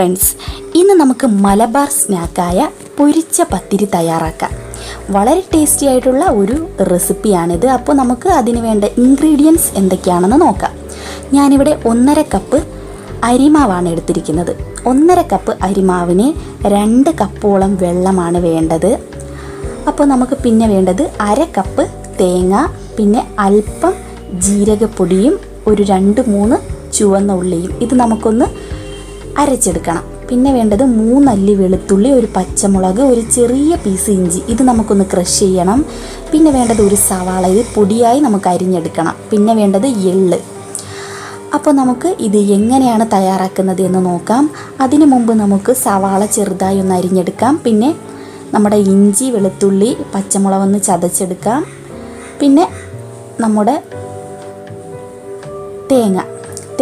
Friends, ഇന്ന് നമുക്ക് മലബാർ സ്നാക്കായ പൊരിച്ച പത്തിരി തയ്യാറാക്കാം. വളരെ ടേസ്റ്റി ആയിട്ടുള്ള ഒരു റെസിപ്പിയാണിത്. അപ്പോൾ നമുക്ക് അതിന് വേണ്ട ഇൻഗ്രീഡിയൻസ് എന്തൊക്കെയാണെന്ന് നോക്കാം. ഞാനിവിടെ 1.5 കപ്പ് അരിമാവാണ് എടുത്തിരിക്കുന്നത്. 1.5 കപ്പ് അരിമാവിന് 2 കപ്പോളം വെള്ളമാണ് വേണ്ടത്. അപ്പോൾ നമുക്ക് പിന്നെ വേണ്ടത് 1/2 കപ്പ് തേങ്ങ, പിന്നെ അല്പം ജീരകപ്പൊടിയും ഒരു 2-3 ചുവന്ന ഉള്ളിയും. ഇത് നമുക്കൊന്ന് അരച്ചെടുക്കണം. പിന്നെ വേണ്ടത് 3 അല്ലി വെളുത്തുള്ളി, ഒരു പച്ചമുളക്, ഒരു ചെറിയ പീസ് ഇഞ്ചി. ഇത് നമുക്കൊന്ന് ക്രഷ് ചെയ്യണം. പിന്നെ വേണ്ടത് ഒരു സവാള, ഇത് പൊടിയായി നമുക്ക് അരിഞ്ഞെടുക്കണം. പിന്നെ വേണ്ടത് എള്ള്. അപ്പോൾ നമുക്ക് ഇത് എങ്ങനെയാണ് തയ്യാറാക്കുന്നത് എന്ന് നോക്കാം. അതിനു മുമ്പ് നമുക്ക് സവാള ചെറുതായി ഒന്ന് അരിഞ്ഞെടുക്കാം. പിന്നെ നമ്മുടെ ഇഞ്ചി, വെളുത്തുള്ളി, പച്ചമുളകൊന്ന് ചതച്ചെടുക്കാം. പിന്നെ നമ്മുടെ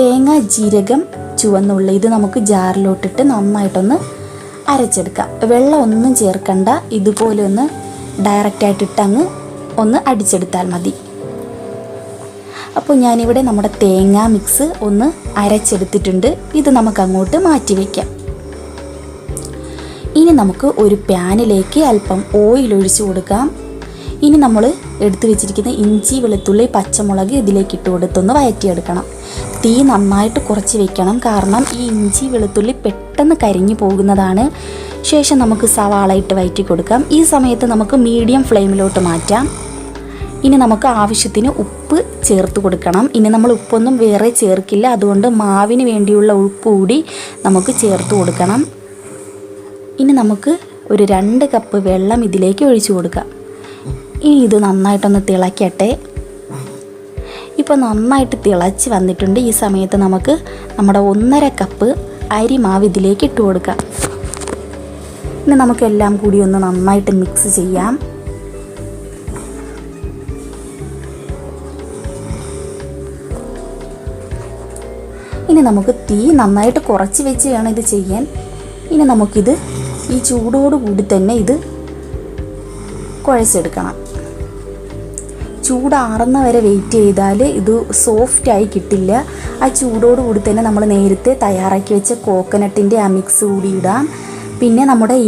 തേങ്ങ, ജീരകം, ചുവന്നുള്ളി, ഇത് നമുക്ക് ജാറിലോട്ടിട്ട് നന്നായിട്ടൊന്ന് അരച്ചെടുക്കാം. വെള്ളം ഒന്നും ചേർക്കണ്ട, ഇതുപോലെ ഒന്ന് ഡയറക്റ്റായിട്ടിട്ട് അങ്ങ് ഒന്ന് അടിച്ചെടുത്താൽ മതി. അപ്പോൾ ഞാനിവിടെ നമ്മുടെ തേങ്ങ മിക്സ് ഒന്ന് അരച്ചെടുത്തിട്ടുണ്ട്. ഇത് നമുക്ക് അങ്ങോട്ട് മാറ്റി വയ്ക്കാം. ഇനി നമുക്ക് ഒരു പാനിലേക്ക് അല്പം ഓയിൽ ഒഴിച്ചു കൊടുക്കാം. ഇനി നമ്മൾ എടുത്തു വെച്ചിരിക്കുന്ന ഇഞ്ചി, വെളുത്തുള്ളി, പച്ചമുളക് ഇതിലേക്ക് ഇട്ട് കൊടുത്തൊന്ന് വഴറ്റിയെടുക്കണം. തീ നന്നായിട്ട് കുറച്ച് വെക്കണം, കാരണം ഈ ഇഞ്ചി വെളുത്തുള്ളി പെട്ടെന്ന് കരിഞ്ഞു പോകുന്നതാണ്. ശേഷം നമുക്ക് സവാള ഇട്ട് വഴറ്റി കൊടുക്കാം. ഈ സമയത്ത് നമുക്ക് മീഡിയം ഫ്ലെയിമിലോട്ട് മാറ്റാം. ഇനി നമുക്ക് ആവശ്യത്തിന് ഉപ്പ് ചേർത്ത് കൊടുക്കണം. ഇനി നമ്മൾ ഉപ്പൊന്നും വേറെ ചേർക്കില്ല, അതുകൊണ്ട് മാവിന് വേണ്ടിയുള്ള ഉപ്പ് കൂടി നമുക്ക് ചേർത്ത് കൊടുക്കണം. ഇനി നമുക്ക് ഒരു 2 കപ്പ് വെള്ളം ഇതിലേക്ക് ഒഴിച്ചു കൊടുക്കാം. ഇനി ഇത് നന്നായിട്ടൊന്ന് തിളയ്ക്കട്ടെ. ഇപ്പോൾ നന്നായിട്ട് തിളച്ച് വന്നിട്ടുണ്ട്. ഈ സമയത്ത് നമുക്ക് നമ്മുടെ 1.5 കപ്പ് അരിമാവ് ഇതിലേക്ക് ഇട്ട് കൊടുക്കാം. ഇനി നമുക്കെല്ലാം കൂടി ഒന്ന് നന്നായിട്ട് മിക്സ് ചെയ്യാം. ഇനി നമുക്ക് തീ നന്നായിട്ട് കുറച്ച് വെച്ച് വേണം ഇത് ചെയ്യാൻ. ഇനി നമുക്കിത് ഈ ചൂടോടുകൂടി തന്നെ ഇത് കുഴച്ചെടുക്കണം. ചൂടാറുന്ന വരെ വെയിറ്റ് ചെയ്താൽ ഇത് സോഫ്റ്റായി കിട്ടില്ല. ആ ചൂടോടുകൂടി തന്നെ നമ്മൾ നേരത്തെ തയ്യാറാക്കി വെച്ച കോക്കനട്ടിൻ്റെ ആ മിക്സ് കൂടി ഇടാം. പിന്നെ നമ്മുടെ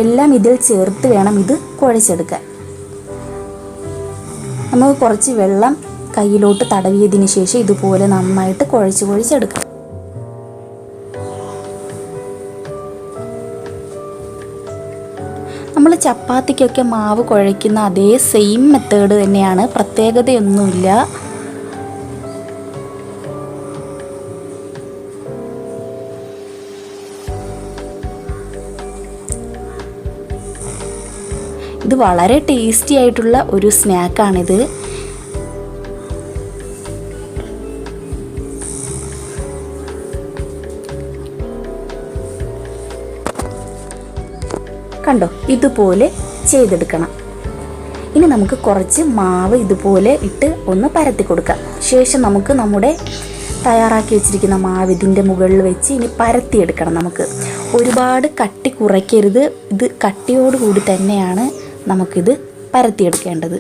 എല്ലാം ഇതിൽ ചേർത്ത് വേണം ഇത് കുഴച്ചെടുക്കാൻ. നമുക്ക് കുറച്ച് വെള്ളം കയ്യിലോട്ട് തടവിയതിന് ശേഷം ഇതുപോലെ നന്നായിട്ട് കുഴച്ചെടുക്കാം. നമ്മൾ ചപ്പാത്തിക്കൊക്കെ മാവ് കുഴയ്ക്കുന്ന അതേ സെയിം മെത്തേഡ് തന്നെയാണ്, പ്രത്യേകതയൊന്നുമില്ല. ഇത് വളരെ ടേസ്റ്റി ആയിട്ടുള്ള ഒരു സ്നാക്കാണിത്. കണ്ടോ, ഇതുപോലെ ചെയ്തെടുക്കണം. ഇനി നമുക്ക് കുറച്ച് മാവ് ഇതുപോലെ ഇട്ട് ഒന്ന് പരത്തി കൊടുക്കാം. ശേഷം നമുക്ക് നമ്മുടെ തയ്യാറാക്കി വെച്ചിരിക്കുന്ന മാവ് ഇതിൻ്റെ മുകളിൽ വെച്ച് ഇനി പരത്തിയെടുക്കണം. നമുക്ക് ഒരുപാട് കട്ടി കുറയ്ക്കരുത്, ഇത് കട്ടിയോടുകൂടി തന്നെയാണ് നമുക്കിത് പരത്തിയെടുക്കേണ്ടത്.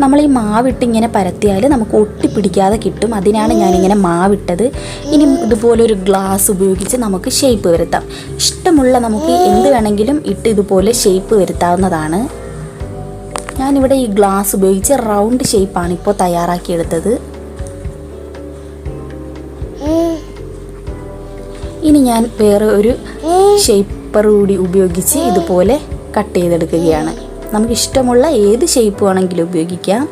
നമ്മൾ ഈ മാവിട്ട് ഇങ്ങനെ പരത്തിയാൽ നമുക്ക് ഒട്ടിപ്പിടിക്കാതെ കിട്ടും. അതിനാണ് ഞാനിങ്ങനെ മാവിട്ടത്. ഇനി ഇതുപോലൊരു ഗ്ലാസ് ഉപയോഗിച്ച് നമുക്ക് ഷേപ്പ് വരുത്താം. ഇഷ്ടമുള്ള നമുക്ക് എന്ത് വേണമെങ്കിലും ഇട്ട് ഇതുപോലെ ഷേപ്പ് വരുത്താവുന്നതാണ്. ഞാനിവിടെ ഈ ഗ്ലാസ് ഉപയോഗിച്ച് റൗണ്ട് ഷേപ്പാണ് ഇപ്പോൾ തയ്യാറാക്കിയെടുത്തത്. ഇനി ഞാൻ വേറെ ഒരു ഷേപ്പർ കൂടി ഉപയോഗിച്ച് ഇതുപോലെ കട്ട് ചെയ്തെടുക്കുകയാണ്. നമുക്ക് ഇഷ്ടമുള്ള ഏത് ഷേപ്പ് വേണമെങ്കിലും ഉപയോഗിക്കാം.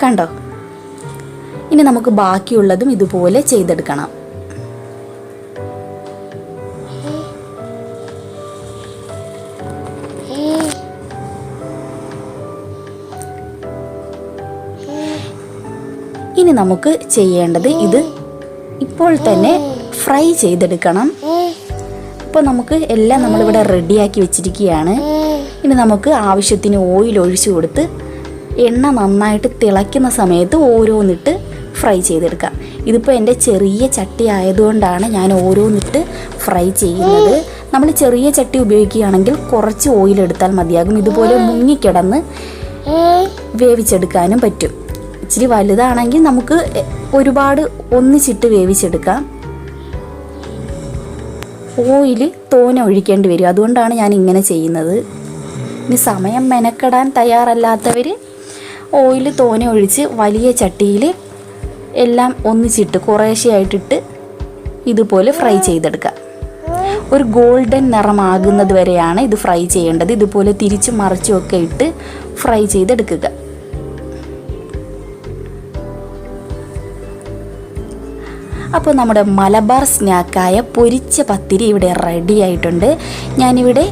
കണ്ടോ, ഇനി നമുക്ക് ബാക്കിയുള്ളതും ഇതുപോലെ ചെയ്തെടുക്കണം. ഇനി നമുക്ക് ചെയ്യേണ്ടത് ഇത് ഇപ്പോൾ തന്നെ ഫ്രൈ ചെയ്തെടുക്കണം. അപ്പോൾ നമുക്ക് എല്ലാം നമ്മളിവിടെ റെഡിയാക്കി വെച്ചിരിക്കുകയാണ്. ഇനി നമുക്ക് ആവശ്യത്തിന് ഓയിൽ ഒഴിച്ചു കൊടുത്ത് എണ്ണ നന്നായിട്ട് തിളയ്ക്കുന്ന സമയത്ത് ഓരോന്നിട്ട് ഫ്രൈ ചെയ്തെടുക്കാം. ഇതിപ്പോൾ എൻ്റെ ചെറിയ ചട്ടി ആയതുകൊണ്ടാണ് ഞാൻ ഓരോന്നിട്ട് ഫ്രൈ ചെയ്യുന്നത്. നമ്മൾ ചെറിയ ചട്ടി ഉപയോഗിക്കുകയാണെങ്കിൽ കുറച്ച് ഓയിൽ എടുത്താൽ മതിയാകും. ഇതുപോലെ മുങ്ങിക്കിടന്ന് വേവിച്ചെടുക്കാനും പറ്റും. ഇച്ചിരി വലുതാണെങ്കിൽ നമുക്ക് ഒരുപാട് ഒന്നിച്ചിട്ട് വേവിച്ചെടുക്കാം. ഓയിൽ തോനെ ഒഴിക്കേണ്ടി വരും, അതുകൊണ്ടാണ് ഞാൻ ഇങ്ങനെ ചെയ്യുന്നത്. ഇനി സമയം മെനക്കെടാൻ തയ്യാറല്ലാത്തവർ ഓയിൽ തോനെ ഒഴിച്ച് വലിയ ചട്ടിയിൽ എല്ലാം ഒന്നിച്ചിട്ട് കുറേശ്ശെയായിട്ടിട്ട് ഇതുപോലെ ഫ്രൈ ചെയ്തെടുക്കാം. ഒരു ഗോൾഡൻ നിറമാകുന്നത് വരെയാണ് ഇത് ഫ്രൈ ചെയ്യേണ്ടത്. ഇതുപോലെ തിരിച്ചും മറിച്ചും ഒക്കെ ഇട്ട് ഫ്രൈ ചെയ്തെടുക്കുക. അപ്പോൾ നമ്മുടെ മലബാർ സ്നാക്കായ പൊരിച്ച പത്തിരി ഇവിടെ റെഡി ആയിട്ടുണ്ട്. ഞാനിവിടെ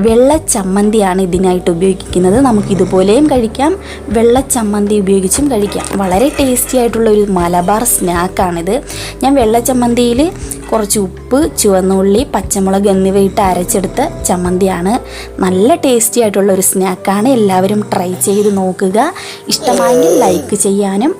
വെള്ള ചമ്മന്തിയാണ് ഇതിനായിട്ട് ഉപയോഗിക്കുന്നത്. നമുക്കിതുപോലെയും കഴിക്കാം, വെള്ള ചമ്മന്തി ഉപയോഗിച്ചും കഴിക്കാം. വളരെ ടേസ്റ്റി ആയിട്ടുള്ളൊരു മലബാർ സ്നാക്കാണിത്. ഞാൻ വെള്ള ചമ്മന്തിയിൽ കുറച്ച് ഉപ്പ്, ചുവന്നുള്ളി, പച്ചമുളക് എന്നിവയിട്ട് അരച്ചെടുത്ത ചമ്മന്തിയാണ്. നല്ല ടേസ്റ്റി ആയിട്ടുള്ളൊരു സ്നാക്കാണ്. എല്ലാവരും ട്രൈ ചെയ്ത് നോക്കുക. ഇഷ്ടമായെങ്കിൽ ലൈക്ക് ചെയ്യാനും